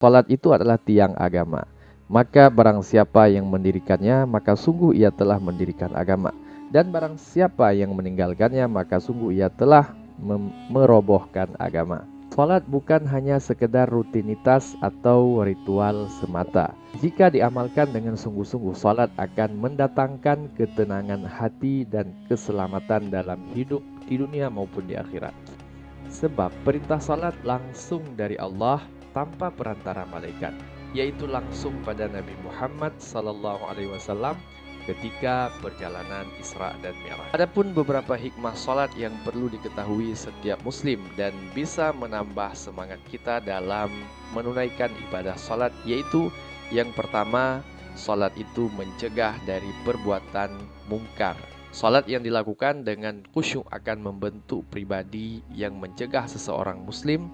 Salat itu adalah tiang agama. Maka barang siapa yang mendirikannya, maka sungguh ia telah mendirikan agama. Dan barang siapa yang meninggalkannya, maka sungguh ia telah merobohkan agama. Salat bukan hanya sekedar rutinitas atau ritual semata. Jika diamalkan dengan sungguh-sungguh, salat akan mendatangkan ketenangan hati dan keselamatan dalam hidup di dunia maupun di akhirat. Sebab perintah salat langsung dari Allah tanpa perantara malaikat, yaitu langsung pada Nabi Muhammad SAW ketika perjalanan Isra dan Mi'raj. Adapun beberapa hikmah salat yang perlu diketahui setiap muslim dan bisa menambah semangat kita dalam menunaikan ibadah salat, yaitu yang pertama, salat itu mencegah dari perbuatan mungkar. Salat yang dilakukan dengan khusyuk akan membentuk pribadi yang mencegah seseorang muslim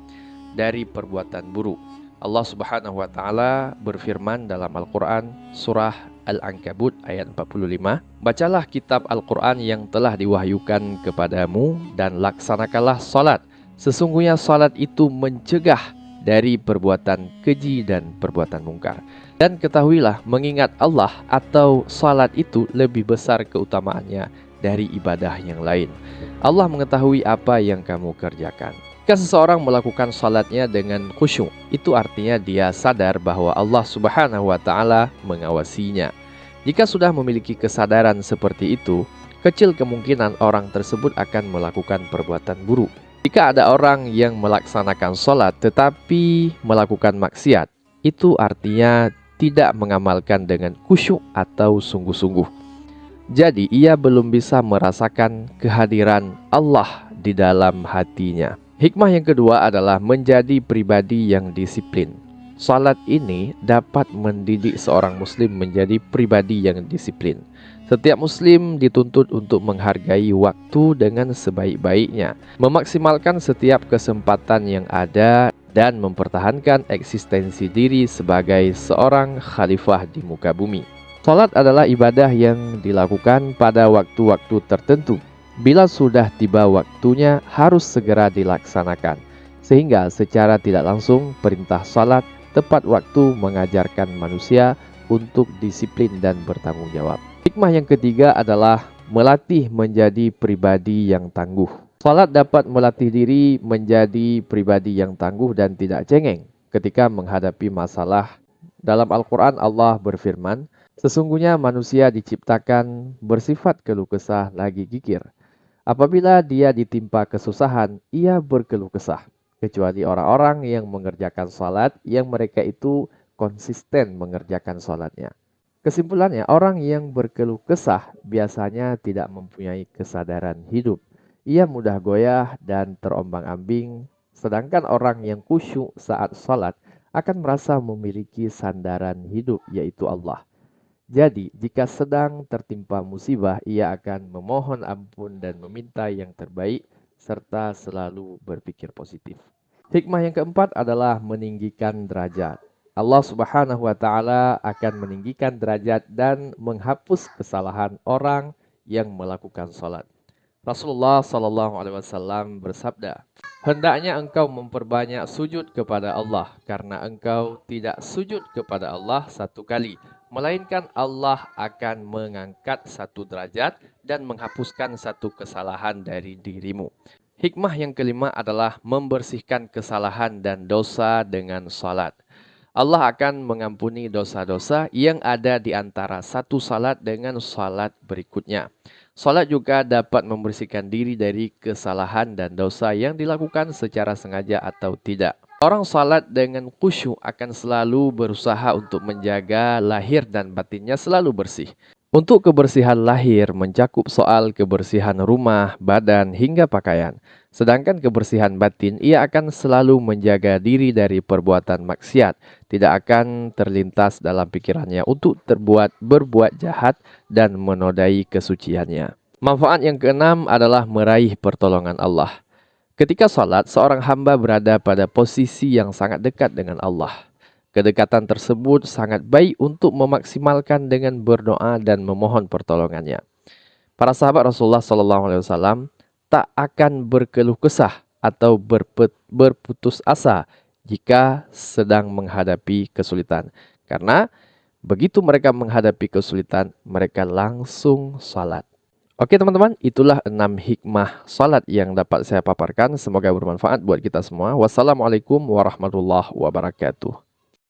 dari perbuatan buruk. Allah Subhanahu wa taala berfirman dalam Al-Qur'an surah Al-Ankabut ayat 45, "Bacalah kitab Al-Qur'an yang telah diwahyukan kepadamu dan laksanakanlah salat. Sesungguhnya salat itu mencegah dari perbuatan keji dan perbuatan mungkar. Dan ketahuilah, mengingat Allah atau salat itu lebih besar keutamaannya dari ibadah yang lain. Allah mengetahui apa yang kamu kerjakan." Jika seseorang melakukan salatnya dengan khusyuk, itu artinya dia sadar bahwa Allah Subhanahu wa taala mengawasinya. Jika sudah memiliki kesadaran seperti itu, kecil kemungkinan orang tersebut akan melakukan perbuatan buruk. Jika ada orang yang melaksanakan salat tetapi melakukan maksiat, itu artinya tidak mengamalkan dengan khusyuk atau sungguh-sungguh. Jadi ia belum bisa merasakan kehadiran Allah di dalam hatinya. Hikmah yang kedua adalah menjadi pribadi yang disiplin. Salat ini dapat mendidik seorang muslim menjadi pribadi yang disiplin. Setiap muslim dituntut untuk menghargai waktu dengan sebaik-baiknya, memaksimalkan setiap kesempatan yang ada, dan mempertahankan eksistensi diri sebagai seorang khalifah di muka bumi. Salat adalah ibadah yang dilakukan pada waktu-waktu tertentu. Bila sudah tiba waktunya, harus segera dilaksanakan. Sehingga secara tidak langsung, perintah salat tepat waktu mengajarkan manusia untuk disiplin dan bertanggung jawab. Hikmah yang ketiga adalah melatih menjadi pribadi yang tangguh. Salat dapat melatih diri menjadi pribadi yang tangguh dan tidak cengeng ketika menghadapi masalah. Dalam Al-Quran Allah berfirman, "Sesungguhnya manusia diciptakan bersifat keluh kesah lagi gigir. Apabila dia ditimpa kesusahan, ia berkeluh kesah. Kecuali orang-orang yang mengerjakan salat, yang mereka itu konsisten mengerjakan salatnya." Kesimpulannya, orang yang berkeluh kesah biasanya tidak mempunyai kesadaran hidup. Ia mudah goyah dan terombang-ambing, sedangkan orang yang khusyuk saat salat akan merasa memiliki sandaran hidup, yaitu Allah. Jadi, jika sedang tertimpa musibah, ia akan memohon ampun dan meminta yang terbaik, serta selalu berpikir positif. Hikmah yang keempat adalah meninggikan derajat. Allah Subhanahu wa taala akan meninggikan derajat dan menghapus kesalahan orang yang melakukan salat. Rasulullah sallallahu alaihi wasallam bersabda, "Hendaknya engkau memperbanyak sujud kepada Allah, karena engkau tidak sujud kepada Allah satu kali, melainkan Allah akan mengangkat satu derajat dan menghapuskan satu kesalahan dari dirimu." Hikmah yang kelima adalah membersihkan kesalahan dan dosa dengan salat. Allah akan mengampuni dosa-dosa yang ada di antara satu salat dengan salat berikutnya. Salat juga dapat membersihkan diri dari kesalahan dan dosa yang dilakukan secara sengaja atau tidak. Orang salat dengan khusyuk akan selalu berusaha untuk menjaga lahir dan batinnya selalu bersih. Untuk kebersihan lahir mencakup soal kebersihan rumah, badan, hingga pakaian. Sedangkan kebersihan batin, ia akan selalu menjaga diri dari perbuatan maksiat. Tidak akan terlintas dalam pikirannya untuk berbuat jahat dan menodai kesuciannya. Manfaat yang keenam adalah meraih pertolongan Allah. Ketika salat, seorang hamba berada pada posisi yang sangat dekat dengan Allah. Kedekatan tersebut sangat baik untuk memaksimalkan dengan berdoa dan memohon pertolongannya. Para sahabat Rasulullah SAW tak akan berkeluh kesah atau berputus asa jika sedang menghadapi kesulitan. Karena begitu mereka menghadapi kesulitan, mereka langsung salat. Oke teman-teman, itulah 6 hikmah salat yang dapat saya paparkan. Semoga bermanfaat buat kita semua. Wassalamualaikum warahmatullahi wabarakatuh.